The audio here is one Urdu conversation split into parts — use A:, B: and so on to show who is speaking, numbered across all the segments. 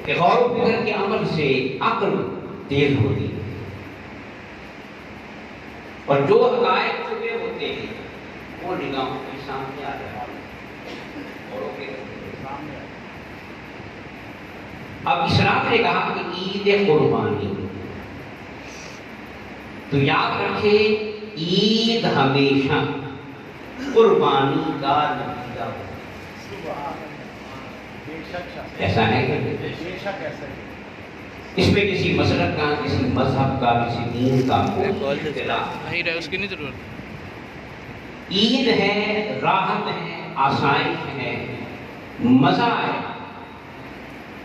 A: کہ غور و فکر کے عمل سے عقل تیز ہوتی ہے اور جو حقائق چھپے ہوتے ہیں وہ نگاہوں کے سامنے آ جاتے ہیں۔ اب اسلام نے کہا کہ عید قربانی، تو یاد رکھے عید ہمیشہ قربانی کا نتیجہ ہوتا ہے۔ ایسا ہے کہ اس میں کسی مسلک کا، کسی مذہب کا، کسی دین کا کوئی اختلاف
B: نہیں رہے، اس کی نہیں ضرورت۔
A: عید ہے، راحت ہے، آسائش ہے، مزہ ہے،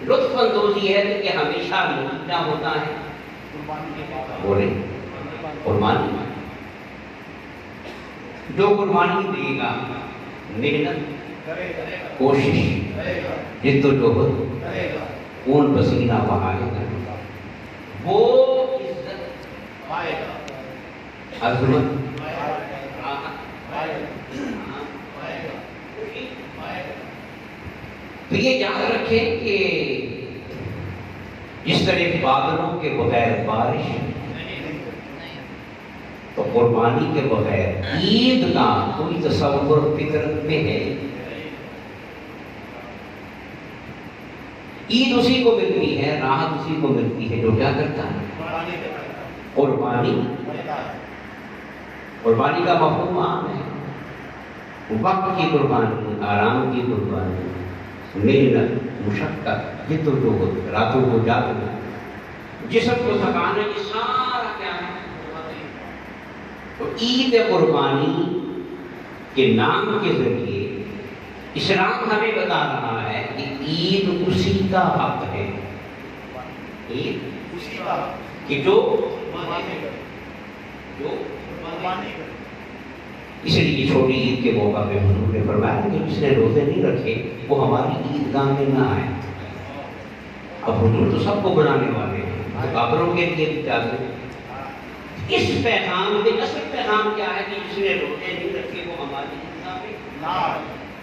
A: لطف اندوزی ہے کہ ہمیشہ نتیجہ ہوتا ہے بولے قربانی۔ جو قربانی دے گا، محنت، کوشش، جد و جہد، خون پسینہ بہائے گا، وہ عزت پائے گا، عظمت، تو یہ یاد رکھیں کہ جس طرح بادلوں کے بغیر بارش، تو قربانی کے بغیر عید کا کوئی تصور فطرت میں ہے۔ عید اسی کو ملتی ہے، راحت اسی کو ملتی ہے جو کیا کرتا ہے قربانی۔ قربانی کا مفہوم عام ہے، وقت کی قربانی، آرام کی قربانی، محنت، مشقت، جد و جہد، راتوں کو جاگنا، جسم کو تھکانا، یہ سارا کیا ہے؟ تو عید قربانی کے نام کے ذریعے اسلام ہمیں بتا رہا ہے کہ عید اسی کا حق ہے، عید اسی کا کہ جو اس لیے چھوٹی عید کے موقع پہ حضور نے فرمایا کہ جس نے روزے نہیں رکھے وہ ہماری عیدگاہ میں نہ آئے۔ اب حضور تو سب کو بنانے والے ہیں، کافروں کے لیے بھی چاہتے ہیں۔ اس پیغام میں اصل پیغام کیا ہے کہ جس نے روزے نہیں رکھے وہ ہماری عیدگاہ میں نہ آئے۔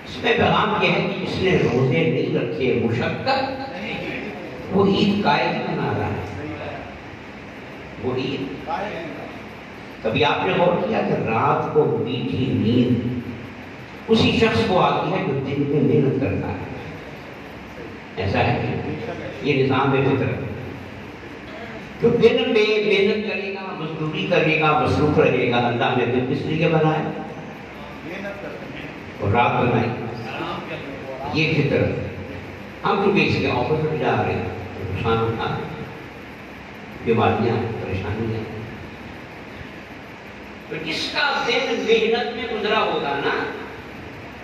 A: اس میں پیغام یہ ہے کہ جس نے روزے نہیں رکھے، مشقت، وہ عید قائم بنا رہا ہے، وہ عید۔ کبھی آپ نے غور کیا کہ رات کو میٹھی نیند اسی شخص کو آتی ہے جو دن میں محنت کرتا ہے؟ ایسا ہے کہ یہ نظام فطرت ہے، جو دن میں محنت کرے گا، مزدوری کرے گا، مصروف رہے گا، اللہ نے دن کس لیے بنایا اور رات بنائی، یہ فطرت ہے۔ ہم کیونکہ اس کے آپوزٹ جا رہے ہیں، نقصان ہوتا ہے، بیماریاں، پریشانیاں۔ تو جس کا دن محنت میں گزرا ہوگا نا،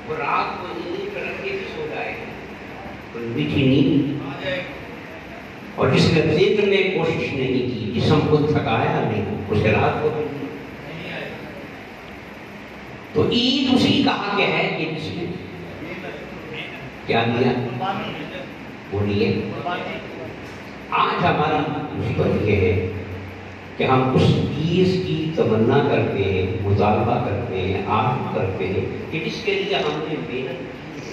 A: وہ رات کو نیند کر کے بھی سو جائے گا، کوئی میٹھی نیند۔ اور جس نے دن میں کوشش نہیں کی، جسم کو تھکایا نہیں، اسے رات کو نہیں آئے۔ تو عید اسی کا حق ہے کہ جس نے کیا دیا، بولیے۔ آج ہماری مصیبت یہ ہے کہ ہم اس چیز کی تمنا کرتے ہیں، مطالبہ کرتے ہیں، آرزو کرتے ہیں کہ جس کے لیے ہم نے محنت کی،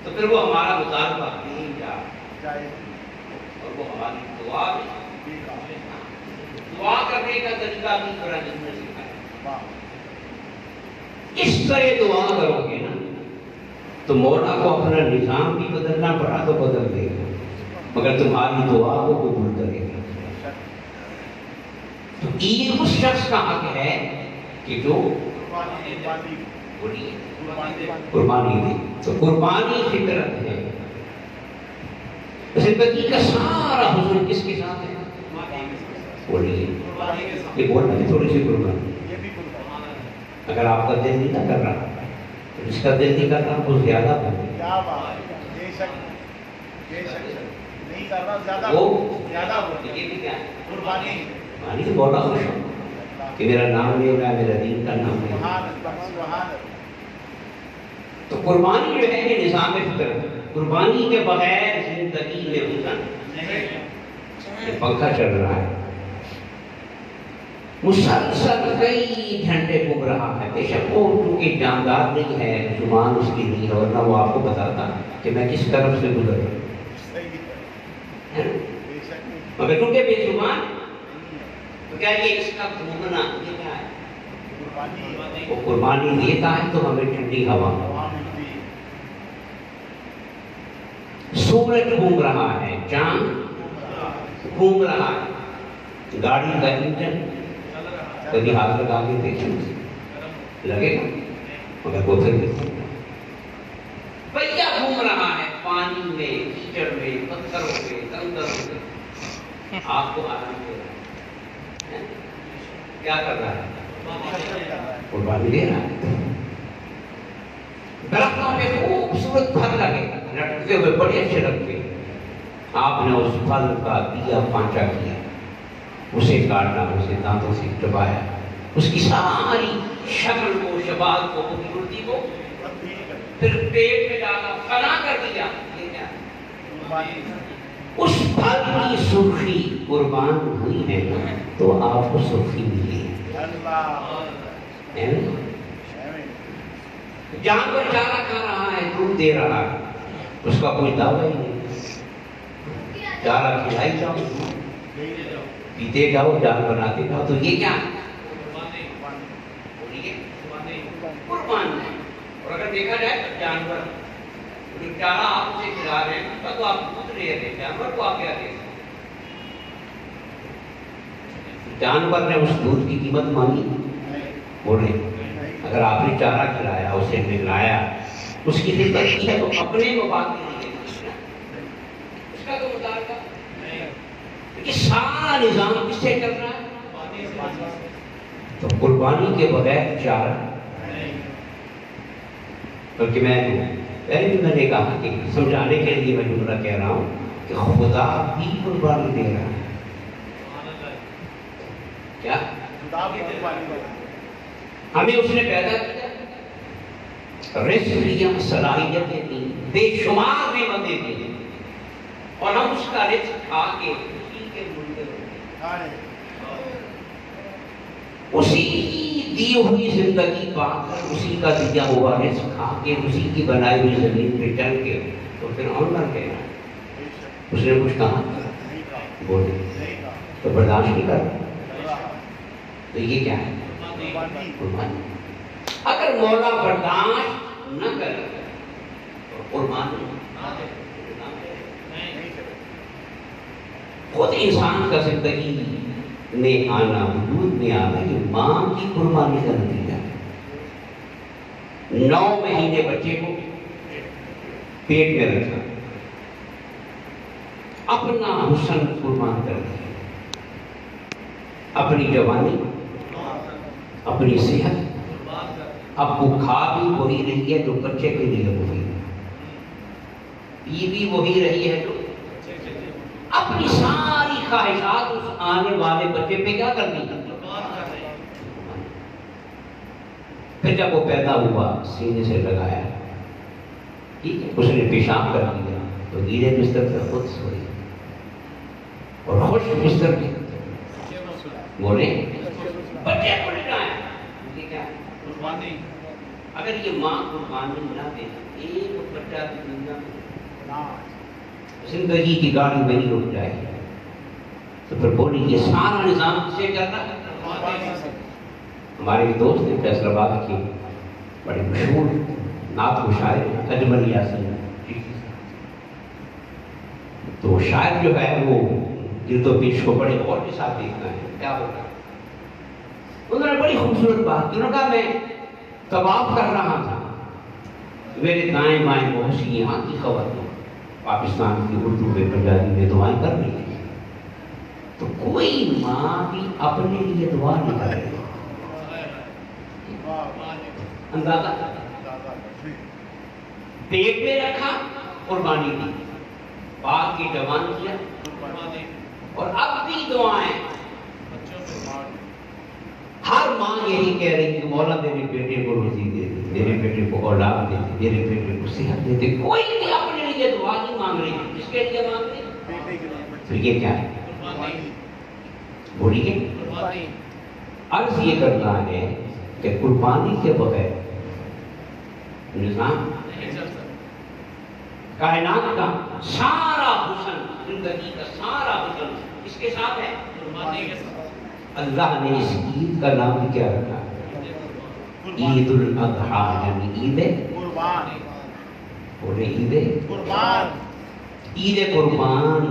A: تو پھر وہ ہمارا مطالبہ نہیں جائے، اور وہ ہماری دعا بھی، دعا کرنے کا طریقہ بھی قرآن نے سکھایا۔ اس طرح دعا کرو گے نا تو مولا کو اپنا نظام بھی بدلنا پڑا تو بدل دے گا، مگر تمہاری دعا کو قبول کرے گا۔ تو عید اس شخص کا حق ہے کہ جو قربانی دے۔ تو قربانی فطرت ہے۔ زندگی کا سارا حضور کس کے ساتھ ہے؟ بولیے، یہ بولنا بھی تھوڑی سی قربانی۔ اگر آپ کا دل نہیں نہ کر رہا تو جس کا دل نہیں کر رہا وہ زیادہ بولے، یہ بھی کیا ہے؟ قربانی تو بولا خوش ہوں کہ میرا نام نہیں ہو رہا ہے، میرا دین کا نام نہیں ہو رہا۔ تو قربانی جو ہے یہ نظام فطرت، قربانی کے بغیر زندگی میں حسن نہیں۔ یہ پنکھا چل رہا ہے، مسلسل کئی گھنٹے گھوم رہا ہے، بے شک وہ چونکہ جاندار نہیں ہے، زبان اس کی نہیں ہے، ورنہ وہ آپ کو بتاتا کہ میں کس طرف سے گزر رہا ہوں، مگر چونکہ بے زبان تو کیا یہ اس کا گھومنا یہ کیا ہے؟ وہ قربانی دیتا ہے تو ہمیں ٹھنڈی ہوا، سورج گھوم رہا ہے، چاند گھوم رہا ہے، گاڑی کا انجن کبھی ہاتھ لگا کے دیکھیں لگے گا، مگر وہ پھر پہیا گھوم رہا ہے پانی میں، کیچڑ میں، پتھروں میں، دلدلوں میں، آپ کو آرام دے رہا ہے، کیا کر رہا ہے؟ قربانی دے رہا ہے۔ درختوں میں خوبصورت پھل لگے لٹکتے ہوئے بڑے اچھے لگتے، آپ نے اس پھل کا دیا پانچا کیا، اسے کاٹا، اسے دانتوں سے چبایا، اس کی ساری شکل کو، شباب کو، خوبصورتی کو پھر پیٹ میں ڈالا، فنا کر دیا، یہ کیا؟ اس پھل کی سرخی قربان ہوئی ہے تو آپ کو سرخی ملی ہے۔ جانور چارہ کھا رہا ہے، دودھ دے رہا ہے، اس کا کوئی دعویٰ ہی نہیں، چارہ کھلائی جاؤ، پیتے جاؤ، جان بناتے جاؤ، تو یہ کیا ہے؟ قربان ہے۔ اور اگر دیکھا جائے تو جانور چارہ آپ سے کھلا رہے ہیں تو آپ دودھ لے رہے، جانور کو آپ کیا دے رہے؟ جانور نے اس دودھ کی قیمت مانگی؟ بولے اگر آپ نے چارہ کھلایا، اسے نگلایا، اس کی خدمت کی ہے تو اپنے مفاد کے لیے اس کا تو مطالبہ کہ سارا نظام کس سے چل رہا ہے؟ تو قربانی کے بغیر چارہ، بلکہ پہلے بھی میں نے کہا کہ سمجھانے کے لیے میں جملہ کہہ رہا ہوں کہ خدا بھی قربانی دے رہا ہے، کیا؟ ہمیں اس نے پیدا کیا، رزق دیا، صلاحیتیں دی، بے شمار نعمتیں دی، اور ہم اس کا رزق کھا کے اسی کے منتظر ہیں، اسی کی دی ہوئی زندگی پا کر، اسی کا دیا ہوا رزق کھا کے، اسی کی بنائی ہوئی زمین پہ چل کے، تو پھر اور نہ کہنا اس نے کچھ کہا بولے تو برداشت نہیں کرتا، تو یہ کیا ہے؟ قربانی۔ اگر مولا برداشت نہ کرے تو قربانی خود انسان کا زندگی میں آنا، وجود میں آنا، یہ ماں کی قربانی کا نتیجہ ہے۔ 9 مہینے بچے کو پیٹ میں رکھا، اپنا حسن قربان کر دیا، اپنی جوانی، اپنی صحت، اب وہ کھا بھی وہی رہی ہے جو بچے کے لیے وہی، پی بھی وہی رہی ہے جو اپنی ساری خواہشات اس آنے والے بچے پہ کیا کرنی ہے؟ پھر جب وہ پیدا ہوا سینے سے لگایا، ٹھیک ہے، اس نے پیشاب کر دیا تو گیلے بستر پر خود سوئی اور خشک بستر پہ بولے بچے کو لٹایا، یہ کیا ہے؟ اگر یہ ماں قربانی نہ دے، ایک بچہ زندگی کی گاڑی میں نہیں رک جائے گی، تو پھر بولی یہ سارا نظام کسے چل رہا ہے؟ ہمارے ایک دوست نے فیصل آباد کی بڑے مشہور نعت و شاعر اجمل یاسین، تو شاعر جو ہے وہ جلد و پیش کو بڑے غور کے ساتھ دیکھتا ہے کیا ہوگا۔ انہوں نے بڑی خوبصورت بات کی، انہوں نے کہا میں طواف کر رہا تھا، میرے دائیں بائیں بہت سی یہاں کی خواتین پاکستان کی اردو میں، پنجابی میں دعائیں کر رہی ہیں، تو کوئی ماں بھی اپنے لیے دعا نہیں کر رہی، اندازہ پیٹ میں رکھا قربانی کی، پاک کی جوان کیا، اور اب بھی دعائیں ہر ماں یہی کہہ رہی کہ مولا میرے بیٹے کو روزی دے دے، میرے بیٹے کو اولاد دے دے، میرے بیٹے کو صحت دے دے، کوئی بھی اپنے لیے دعا نہیں مانگ رہی، کس کے لیے مانگ رہی؟ تو یہ کیا ہے؟ بولیے عرض یہ کرنا ہے کہ قربانی کے بغیر نظام کائنات کا سارا حسن، زندگی کا سارا حسن اس کے ساتھ ہے، قربانی کے ساتھ۔ اللہ نے اس عید کا نام کیا رکھا؟ عید الاضحیٰ، یعنی عید قربان۔ بولے عید قربان، عید قربان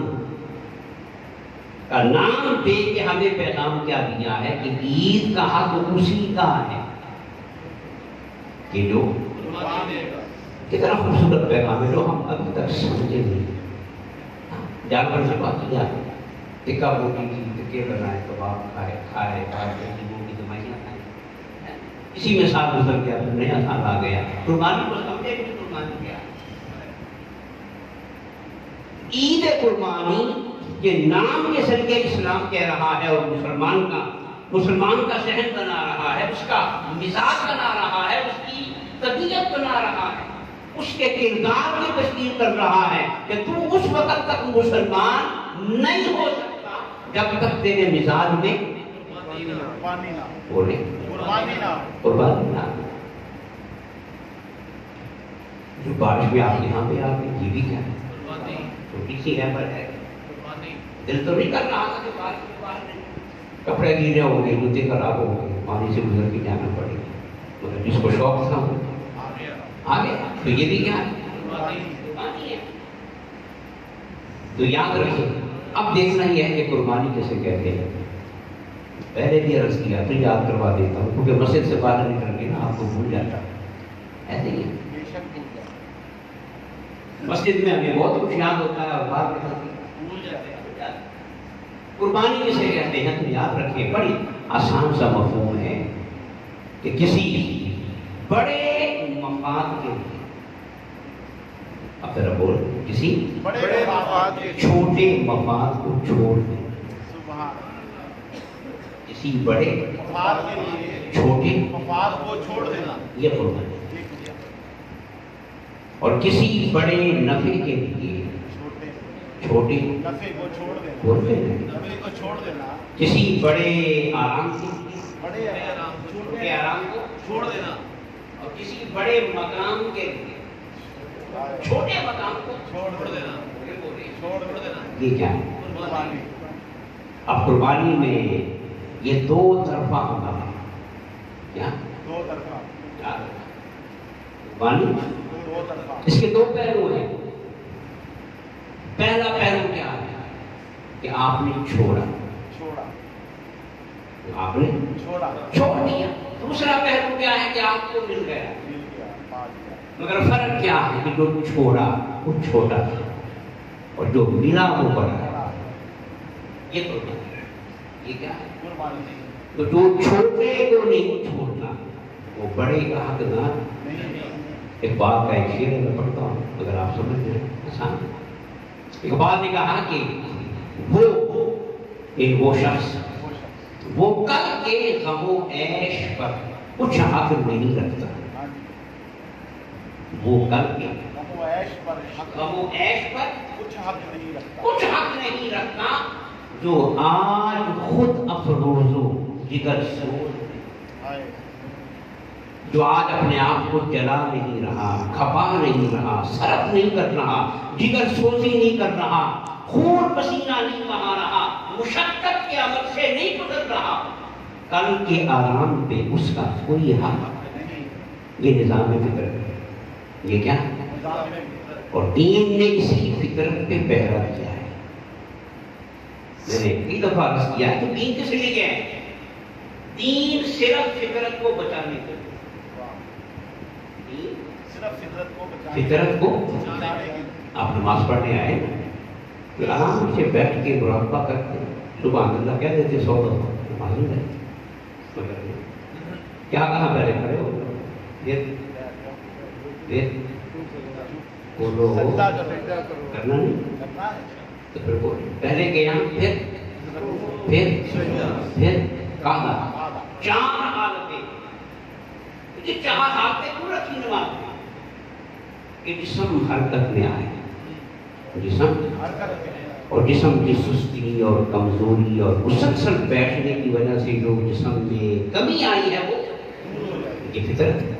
A: کا نام دے کے ہمیں پیغام کیا دیا ہے کہ عید کا حق اسی کا ہے کہ جو کتنا خوبصورت پیغام ہے جو ہم ابھی تک سمجھے نہیں۔ جانور سے بات کیا، ٹکا بوٹی کی ٹکے بنائے، کباب کھائے کھائے غریبوں کی دمائیاں کھائیں، اسی میں ساتھ گزر گیا، پھر نیا سال آ گیا، قربانی کو سمجھے کہ قربانی کیا۔ عید قربانی کے نام کے ذریعے اسلام کہہ رہا ہے، اور مسلمان کا ذہن بنا رہا ہے، اس کا مزاج بنا رہا ہے، اس کی طبیعت بنا رہا ہے، اس کے کردار کی تشکیل کر رہا ہے کہ تو اس وقت تک مسلمان نہیں ہو سکتا جب تک تیرے مزاج میں قربانی نہ۔ جو بارش میں آپ یہاں پہ آ گئی، یہ بھی کیا ہے؟ چھوٹی سی رحمت ہے۔ دل تو نہیں کر رہا تھا کہ بارش کپڑے گیلے ہو گئے، جوتے خراب ہو گئے، پانی سے گزر کے جانا پڑے گا، مگر جس کو شوق تھا آگے، تو یہ بھی کیا ہے؟ تو یاد رکھیں، اب دیکھنا یہ ہے کہ قربانی کیسے کہتے ہیں۔ پہلے بھی عرض کیا تو یاد کروا دیتا ہوں، کیونکہ مسجد سے باہر نکل کے نا آپ کو بھول جاتا ایسے ہی۔ مسجد میں ہمیں بہت کچھ یاد ہوتا ہے اور باہر بھول جاتے ہیں۔ قربانی کسے کہتے ہیں تو یاد رکھیں، بڑی آسان سا مفہوم ہے کہ کسی بڑے مفاد کے لیے، اب ذرا بول، کسی بڑے مفاد کے چھوٹے مفاد کو چھوڑ دیں، کسی بڑے مفاد کے لیے چھوٹے مفاد کو چھوڑ دینا، یہ قربانی۔ اور کسی بڑے نفع کے لیے چھوٹے نفع کو چھوڑ دینا، کسی بڑے آرام کے لیے چھوٹے آرام کو چھوڑ دینا، اور کسی بڑے مقام کے لیے چھوٹے مقام کو چھوڑ دینا۔ یہ کیا ہے؟ اب قربانی میں یہ دو طرفہ ہوگا، کیا؟ دو طرفہ قربانی، اس کے دو پہلو ہیں۔ پہلا پہلو کیا ہے کہ آپ نے چھوڑا، آپ نے چھوڑ دیا۔ دوسرا پہلو کیا ہے کہ آپ کو مل گیا، مگر فرق کیا ہے کہ جو چھوڑا وہ چھوٹا تھا اور جو ملا وہ بڑا۔ یہ قربانی، یہ کیا ہے؟ تو جو چھوٹے کو نہیں چھوڑنا وہ بڑے کا حقدار نہیں۔ اقبال کا ایک شعر میں پڑھتا ہوں، اگر آپ سمجھ جائیں آسان۔ اقبال نے کہا کہ وہ شخص وہ کل کے غم و عیش پر کچھ حق نہیں رکھتا، وہ کل کے غم و عیش پر کچھ حق نہیں رکھتا، جو آج خود افروز و جگر سوز، جو آج اپنے آپ کو جلا نہیں رہا، کھپا نہیں رہا، سرف نہیں کر رہا، جگر سوزی نہیں کر رہا، خون پسینہ نہیں بہا رہا، مشقت کے عمل سے نہیں گزر رہا، کل کے آرام پہ اس کا کوئی حق نہیں۔ یہ نظام فطرت ہے، یہ کیا ہے؟ اور دین نے اسی فطرت پہ پہرا کیا ہے۔ میں نے کئی دفعہ عرض کیا ہے کہ دین کس لیے ہے؟ دین صرف فطرت کو بچانے کے لیے، فطرت کو۔ آپ نماز پڑھنے آئے تو آرام سے بیٹھ کے مراقبہ کرتے، سبحان اللہ کہہ دیتے، 100 دفعہ معلوم ہے، مگر کیا کہا پہلے کھڑے ہو پھر بولو، کرنا نہیں تو پھر بولو، پہلے کے یہاں پھر کہا 4 حالتیں، یہ 4 حالتیں کیوں رکھی نماز کہ جسم حرکت میں آئے، جسم اور جسم کی سستی اور کمزوری اور مسلسل بیٹھنے کی وجہ سے جو جسم میں کمی آئی ہے وہ یہ فطرت ہے.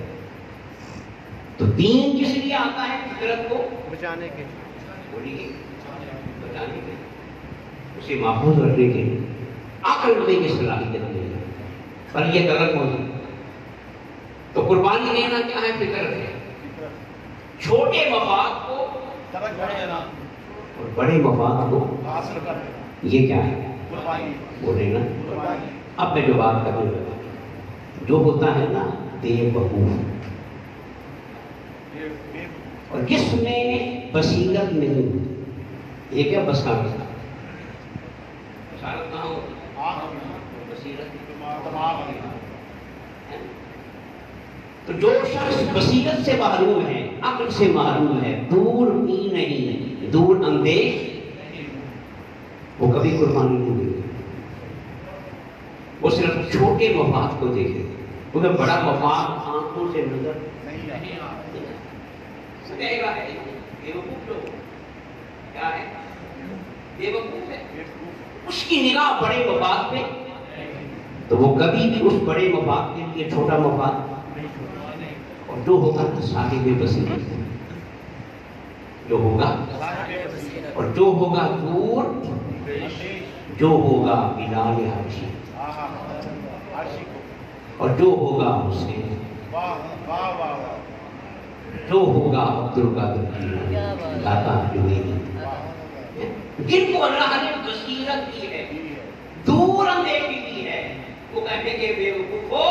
A: تو دین کس لیے آتا ہے؟ فطرت کو
B: بچانے کے،
A: بولیے بچانے کے، اسے محفوظ رکھنے کے لیے. عقل میں کی صلاحیت نہیں ہے پر یہ غلط موضوع. تو قربانی دینا کیا ہے؟ فطرت ہے. چھوٹے مفاد کو
B: ترک کر دینا
A: اور بڑے مفاد کو
B: حاصل کر دینا،
A: یہ کیا ہے؟
B: قربانی.
A: بولے نا.
B: قربانی
A: اب میں جو بات کرنے لگا جو ہوتا ہے نا بے وقوف اور جس میں بصیرت نہیں ہوتی، یہ کیا بصارت؟ بصارت کہاں ہوتی؟ بصیرت. تو جو شخص بصیرت سے محروم ہے، عقل سے محروم ہے، دور بھی نہیں، دور اندیش، وہ کبھی قربانی نہیں دے گا. وہ صرف چھوٹے مفاد کو دیکھے گا کیونکہ بڑا مفاد آنکھوں سے نظر نہیں آتا. بیوقوف لوگ کیا ہے؟ بیوقوف ہے. اس کی نگاہ بڑے مفاد پہ تو وہ کبھی بھی اس بڑے مفاد کے لیے چھوٹا مفاد. اور جو ہوگا صاحب بصیرت جو ہوگا، اور جو ہوگا دور، جو ہوگا بلال حبشی، اور جو ہوگا حسین، جو ہوگا عبد القادر جیلانی، داتا جوینی، جن کو اللہ نے بصیرت دی ہے، دور اندیشی دی ہے، وہ کہتے ہیں کہ بیوقوف ہو،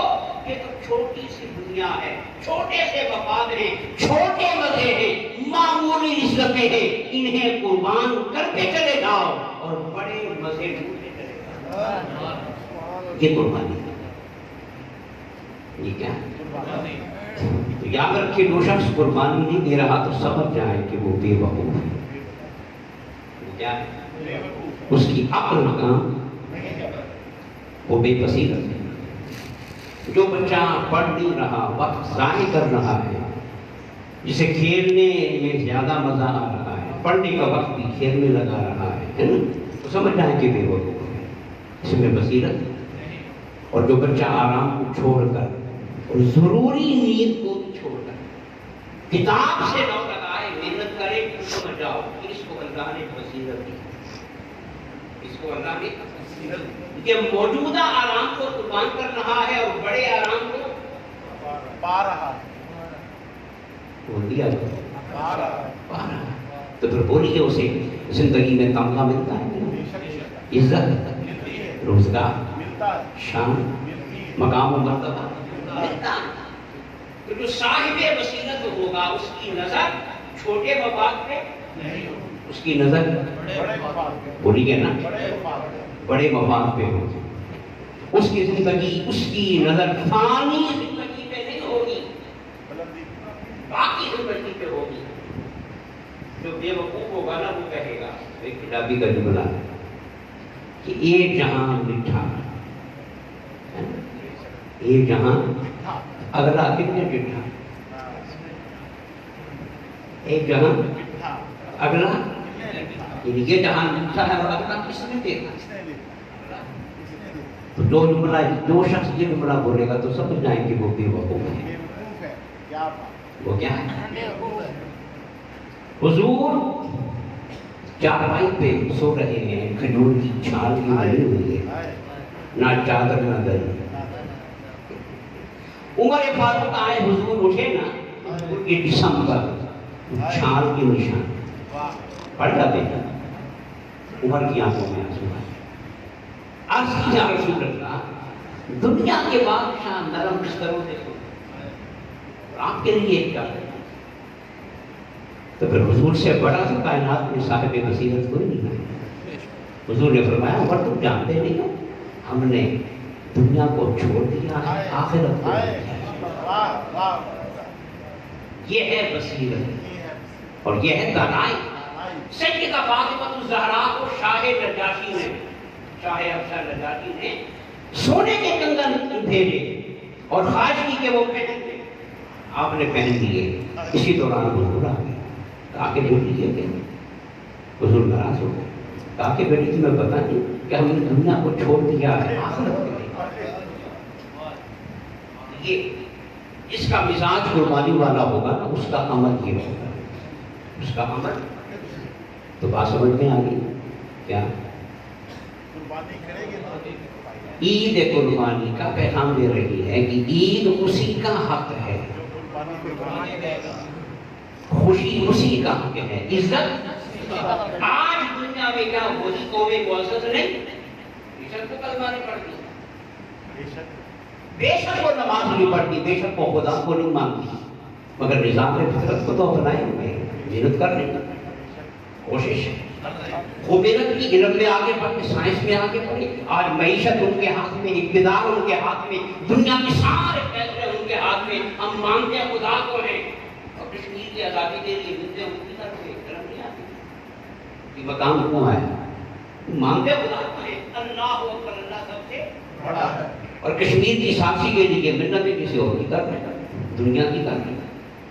A: یہ تو چھوٹی سی دنیا ہے، چھوٹے سے مفاد ہیں، چھوٹے مزے ہیں، معمولی رشوتیں ہیں، انہیں قربان کرتے چلے جاؤ اور بڑے مزے ڈھونڈتے چلے جاؤ. یہ قربانی ہے. یہ کیا ہے؟ تو یاد رکھیں جو شخص قربانی نہیں دے رہا تو سمجھ جائے کہ وہ بے وقوف ہے. کیا ہے؟ اس کی عقل کام، وہ بے بصیرت ہے. جو بچہ پڑھ نہیں رہا، وقت ضائع کر رہا ہے، جسے کھیلنے میں زیادہ مزہ آ رہا ہے، پڑھنے کا وقت بھی کھیل میں لگا رہا ہے نا، تو سمجھ جائیں کہ بے وقوف ہے، اس میں بصیرت. اور جو بچہ آرام کو چھوڑ کر اور ضروری نیند کو چھوڑ کر کتاب سے نہ لگائے، محنت کرے، سمجھ جاؤ کہ اس کو اللہ نے بصیرت دی. اس کو اللہ نے کہ موجودہ آرام کو قربان کر رہا ہے اور بڑے آرام کو
B: پا رہا
A: بول دیا پا رہا. تو پھر بولیے اسے زندگی میں تمغہ ملتا ہے، عزت، روزگار، شان، مقام و مرتبہ ملتا ہے. تو جو صاحب بصیرت ہوگا اس کی نظر چھوٹے مفاد پہ نہیں ہوگی، اس کی نظر بولیے نا بڑے مفاد پہ ہوگی. اس کی زندگی، اس کی نظر فانی زندگی پہ نہیں ہوگی، باقی زندگی پہ ہوگی. جو بے وقوف ہوگا نا وہ کہے گا، ایک کتابی کا جملہ ہے کہ ایک جہاں مٹھا، ایک جہاں اگلا کتنے مٹھا، ایک جہاں اگلا، یعنی یہ جہاں مٹھا ہے اور اگلا کس نے دیکھا. تو جو شخص یہ جملہ بولے گا تو سمجھ جائیں کہ وہ بے وقوف ہے. وہ کیا ہے؟ حضور چارپائی پہ سو رہے ہیں، کھجور کی چھال کی بنی ہوئی ہے، نہ چادر نہ دری. عمر فاروق آئے، حضور اٹھے نا، ان کے جسم پر چھال کی نشان پڑ جاتے ہیں. عمر کی آنکھوں میں آنسو آئے. عرض کی یا رسول اللہ، دنیا کے بادشاہ نرم بستروں سے سو، آپ کے لیے کیا ہے؟ تو پھر حضور سے بڑا تو کائنات میں صاحب بصیرت کوئی نہیں ہے. حضور نے فرمایا عمر تم جانتے نہیں ہو، ہم نے دنیا کو چھوڑ دیا ہے، آخرت کو. یہ ہے بصیرت اور یہ ہے دانائی. سیدہ فاطمہ الزہرا کو شاہ نجاشی نے، شاہ افسر نجاشی نے سونے کے کنگن بھیجے اور خواہش کی کہ وہ پہن لے. آپ نے پہن لیے. اسی دوران حضور آ گئے، آ کے بول لیجیے کہ حضور ناراض ہو گئے، کہا کہ بیٹی تمہیں پتہ نہیں کہ ہم نے دنیا کو چھوڑ دیا ہے آخرت کے لیے۔ یہ جس کا مزاج قربانی والا ہوگا نا، اس کا عمل یہ ہوگا، اس کا عمل۔ تو بات سمجھ میں آ گئی کیا؟
B: قربانی کرے گی تو
A: عید قربانی کا پیغام دے رہی ہے کہ عید اسی کا حق ہے،
B: جو قربانی دے گا
A: خوشی اسی کا حق ہے، عزت۔ آج دنیا میں کیا وہی قومیں معزز نہیں؟ بے شک تو کلمہ نہیں پڑھتی،
B: بے شک
A: بے شک وہ نماز نہیں پڑھتی، بے شک وہ خدا کو نہیں مانتی، مگر نظام فطرت کو تو اپنائے ہوئے، محنت کر رہی، کوشش ہے، وہ محنت کی، علم میں آگے بڑھے، سائنس میں آگے بڑھے۔ آج معیشت ان کے ہاتھ میں، اقتدار ان کے ہاتھ میں، دنیا کے سارے فیصلے ان کے ہاتھ میں، ہم مانتے ہیں خدا کو ہیں، اور کشمیر کی آزادی کے لیے ملتے ہیں ان کی طرف سے شرم نہیں آتی، یہ مقام کیوں آیا؟ مانتے ہیں خدا کو ہیں، اللہ اکبر، اللہ سب سے
B: بڑا ہے،
A: اور کشمیر کی ساتھی کے لیے منتیں کسی اور کی کر رہے ہیں، دنیا کی کر رہے ہیں،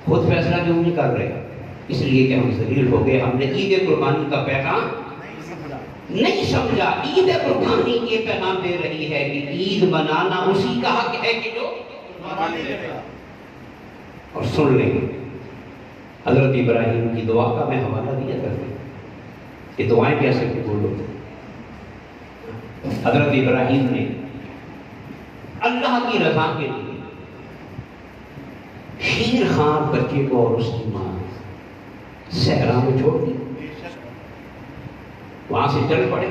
A: خود فیصلہ کیوں نہیں کر رہے؟ اس لیے کہ ہم ذلیل ہو گئے، ہم نے عید قربانی کا پیغام نہیں سمجھا۔ عید قربانی یہ پیغام دے رہی ہے کہ عید منانا اسی کا حق ہے کہ جو
B: قربانی کرے گا۔
A: اور سن لیں حضرت ابراہیم کی دعا کا میں حوالہ دیا کرتا ہوں کہ دعائیں کیسے قبول ہوتی ہیں۔ حضرت ابراہیم نے اللہ کی رضا کے لیے شیر خان بچے کو اور اس کی ماں صحرا میں چھوڑ دی،
B: بے شک
A: وہاں سے چل پڑے۔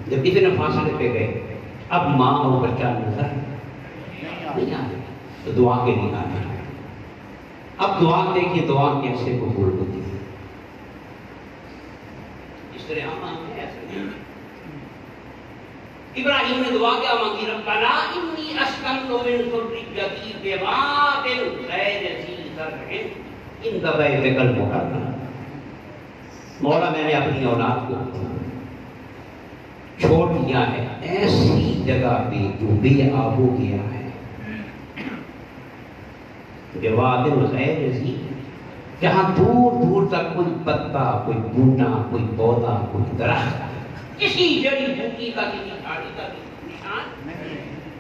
A: جب اتنے فاصلے پہ گئے، اب ماں اور بچہ نظر نہیں آ رہے، تو دعا کے لیے آنا ہے۔ اب دعا دیکھیے دعا کیسے قبول ہوتی ہے، اس طرح ہم مانگتے ہیں ایسے نہیں۔ ابراہیم نے دعا کیا مانگی؟ ربنا انی اسکنت من ذریتی بواد غیر ذی زرع عند بیتک المحرم۔ مولا میں نے اپنی اولاد کو چھوڑ دیا ہے ایسی جگہ پہ جو بے آب و گیا ہے، بواد غیر ذی، جہاں دور دور تک کوئی پتا، کوئی بوٹا، کوئی پودا، کوئی درخت، کسی جڑی بوٹی کا، کسی جھاڑی کا نشان
B: نہیں،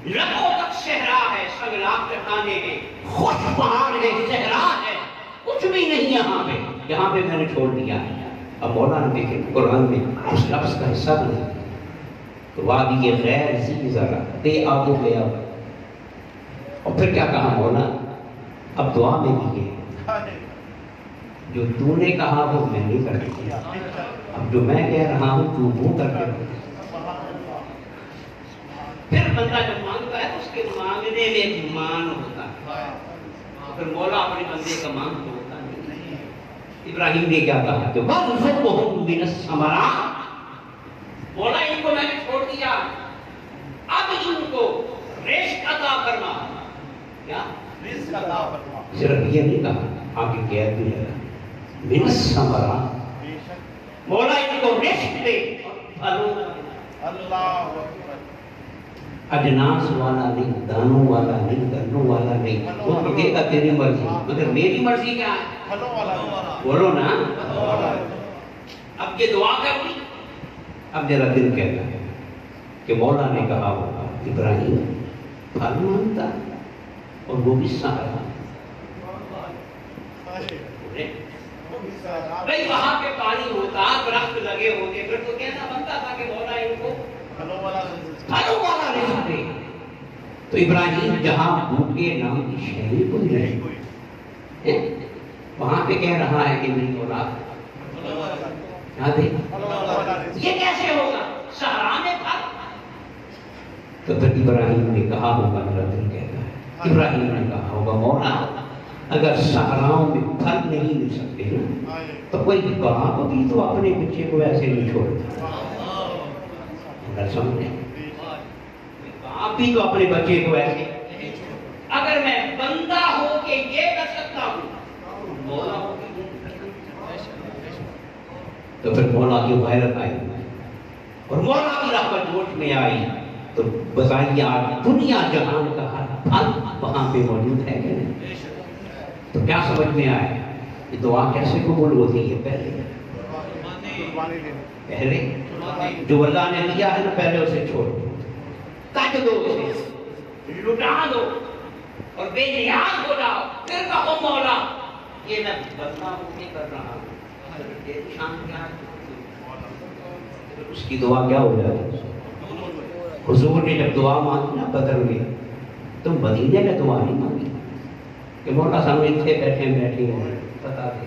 A: لبوں تک صحرا ہے، سنگلاخ چٹانیں ہیں، خشک پہاڑ ہے، صحرا ہے، کچھ بھی نہیں یہاں پہ میں نے چھوڑ دیا ہے۔ اب مولانا دیکھیں قرآن میں اس لفظ کا حصہ نہیں، تو وادی غیر ذی زرع، بے آب و گیا۔ اور پھر کیا کہا مولا؟ اب دعا میں بھی یہ جو تو نے کہا وہ میں نہیں کر سکتا، اب جو میں کہہ رہا ہوں تو وہ کر کے۔ پھر بندہ جب مانگتا ہے تو اس کے مانگنے میں ایک مان ہوتا ہے، پھر مولا اپنے بندے کا مان تو ہوتا نہیں۔ ابراہیم نے کیا کہا کہ وَارْزُقْهُم مِّنَ الثَّمَرَاتِ، مولا ان کو میں نے چھوڑ دیا، اب ان کو رزق عطا کرنا۔ کیا
B: رزق عطا فرما،
A: صرف یہ نہیں کہا، آگے کہہ بھی ہے من الثمرات،
B: بے شک
A: مولا ان کو رزق دے اور پھلوں کا دے۔
B: اللہ اکبر،
A: اجناس والا نہیں، دانوں والا نہیں، گنوں والا نہیں، وہ تو دے گا تیری مرضی، مگر میری مرضی کیا ہے؟
B: پھلوں والا،
A: بولو نا۔
B: پھلوں والا،
A: اب یہ دعا کر لی، اب میرا دل کہتا ہے کہ مولا نے کہا ہوگا ابراہیم پھل مانگتا اور وہ بھی سہارا۔ بھائی وہاں پہ پانی ہوتا، درخت لگے ہوتے، پھر تو کہنا بنتا تھا کہ مولا ان کو
B: پھلوں والا،
A: پھلوں والا رزق دے۔ تو ابراہیم جہاں بھوکے نام کی شہری کوئی نہیں، وہاں پہ کہہ رہا ہے کہ میری اولاد کیا دے؟ یہ کیسے ہوگا؟ صحرا میں پھل؟ تو پھر ابراہیم نے کہا ہوگا، میرا دل کہتا ہے ابراہیم نے کہا ہوگا مولا اگر صحراؤں میں پھل نہیں مل سکتے نا تو کوئی باپ بھی تو اپنے بچے کو ایسے نہیں چھوڑتا۔ اگر سمجھے باپ بھی تو اپنے بچے کو ایسے، اگر میں بندہ ہو کے یہ کر سکتا ہوں، مولا ہو کے یہ کر سکتا ہوں۔ تو پھر مولا کی غیرت آئی اور مولا کی رحمت جوش میں آئی، تو بتائیے آج دنیا جہان کا ہر پھل وہاں پہ موجود ہے کہ نہیں؟ تو کیا سمجھ میں آئے یہ دعا کیسے قبول ہوتی ہے؟ پہلے
B: قربانی دینی
A: پہلے جو اللہ نے دیا ہے نا پہلے اسے چھوڑ دو، کٹ دو اسے، لٹا دو اور بے نیاز ہو جاؤ، پھر کہو مولا یہ میں بدنام نہیں کر رہا ہوں، تیری شان کیا ہے؟ اس کی دعا کیا ہو جاتی؟ حضور نے جب دعا مانگی نا بدر میں، تم مدینے میں دعا نہیں مانگی کہ مولا سامنے اتنے بیٹھے ہیں بتا دے،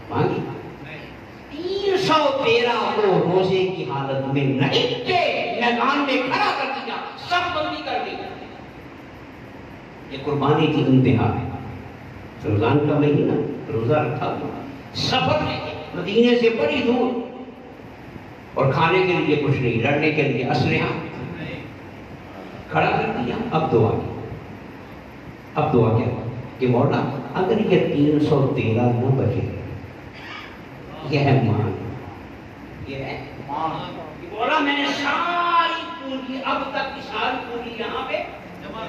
A: مانگی 313 کو روزے کی حالت میں نہیں کے میدان میں کھڑا کر دیا، سب بندی کر دی۔ یہ قربانی کی انتہا ہے۔ رمضان کا مہینہ روزہ رکھا ہوا، سفر میں مدینے سے بڑی دور، اور کھانے کے لیے کچھ نہیں، لڑنے کے لیے اسلحہ کھڑا کر دیا۔ اب دعا کی، اب دعا کیا کہ مولا اگر یہ 313 نہ بچے، یہ ہے مان، یہ ہے مولا میں نے ساری پونجی اب تک کی ساری پونجی یہاں پہ جمع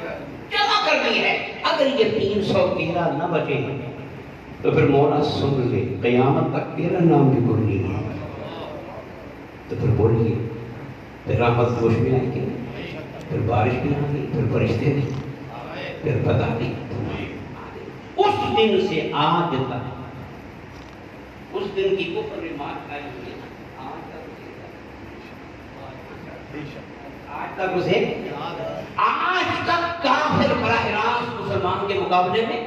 A: کر دی ہے، اگر یہ 313 نہ بچے تو پھر مولا سن لے، قیامت تک تیرا نام بھی کوئی نہیں ہے۔ تو پھر بولیے، پھر رحمت جوش میں آئے گی، پھر بارش بھی آ گئی، پھر فرشتے بھی، پھر بتا دی۔ اس دن سے آج تک، اس دن کی کفر ریمارک آئی ہوئی ہے، آج تک کافر براہ راست مسلمان کے مقابلے میں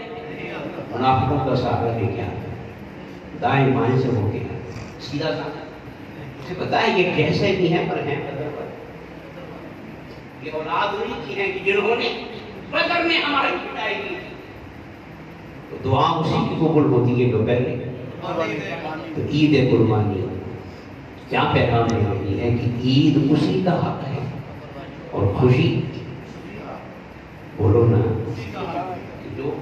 A: منافقوں کا سہارا لے کے آتا ہے، دائیں بائیں سے ہو گیا سیدھا سادہ۔ اسے پتا ہے یہ کیسے بھی ہیں پر ہیں بدر پر، یہ اولاد انہیں کی ہیں کہ جنہوں نے بدر میں ہماری پٹائی کی تھی۔ تو دعا اسی کی قبول ہوتی ہے جو پہلے۔ تو عید قربانی کیا پیغام دیتی ہے کہ عید اسی کا حق ہے، اور خوشی بولو نا جو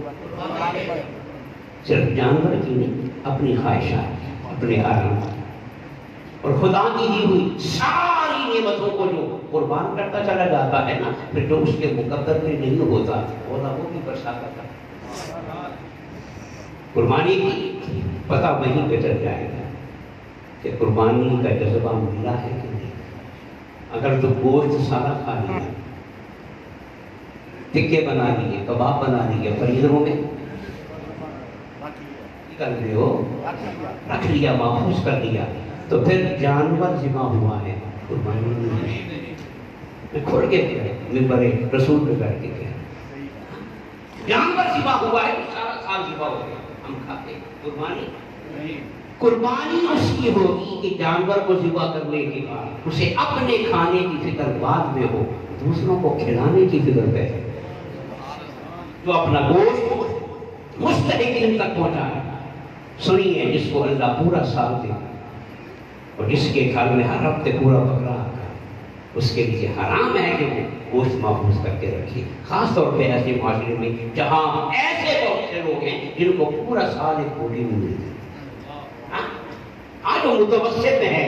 A: صرف جانور کی نہیں، اپنی خواہشات، اپنے آرام اور خدا کی دی ہوئی ساری نعمتوں کو جو قربان کرتا چلا جاتا ہے نا، پھر جو اس کے مقدر میں نہیں ہوتا وہ بھی برساتا تھا۔ قربانی کی پتہ وہیں پہ چل جائے گا کہ قربانی کا جذبہ ملا ہے کہ نہیں۔ اگر تو گوشت سارا کھا لیا، ٹکے بنا لیے، کباب بنا لیے، فریزروں میں کر رہے ہو، رکھ لیا، محفوظ کر دیا، تو پھر جانور ذبح ہوا ہے، قربانی نہیں ہے۔ میں کھول کے ممبر رسول پہ بیٹھ کے کہا جانور ذبح ہوا ہے، سارا سال ذبح ہو گیا، ہم کھاتے، قربانی قربانی اس کی ہوگی کہ جانور کو ذبح کرنے کے بعد اسے اپنے کھانے کی فکر بعد میں ہو، دوسروں کو کھلانے کی فکر پہ ہے۔ جو اپنا گوشت مستحقین تک پہنچائے، سنیے، جس کو اللہ پورا سال دے اور جس کے گھر میں ہر ہفتے پورا بکرا آتا ہے، اس کے لیے حرام ہے کہ وہ گوشت محفوظ کر کے رکھے، خاص طور پہ ایسے معاشرے میں جہاں ایسے بہت سے لوگ ہیں جن کو پورا سال ایک روٹی نہیں ملتی۔ آج وہ متوسط ہے،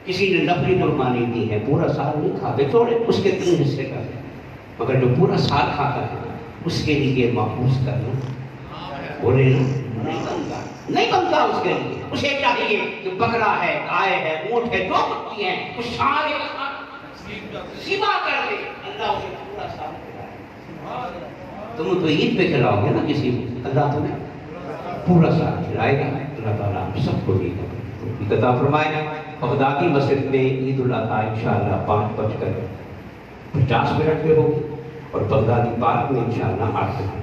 A: کسی نے نفلی قربانی دی ہے، پورا سال نہیں کھاتے، تھوڑے اس کے 3 حصے کرتے ہیں، مگر جو پورا سال کھاتا ہے اس کے لیے محفوظ کرنا بولے نہیں بنتا اس کے لیے۔ اسے چاہیے کہ بکرا ہے، گائے ہے، اونٹ ہے، جو کچھ بھی ہے، وہ سارے ذبح کر دے، اللہ اسے پورا سال کھلائے۔ تم تو عید پہ کھلاؤ گے نا کسی کو، اللہ تمہیں پورا سال کھلائے گا۔ اللہ تعالیٰ ہم سب کو یہ عطا فرمائے۔ بغدادی مسجد میں عید الاضحیٰ انشاءاللہ 5:50 پہ ہوگی، اور بغدادی پارک میں انشاءاللہ 8 بجے۔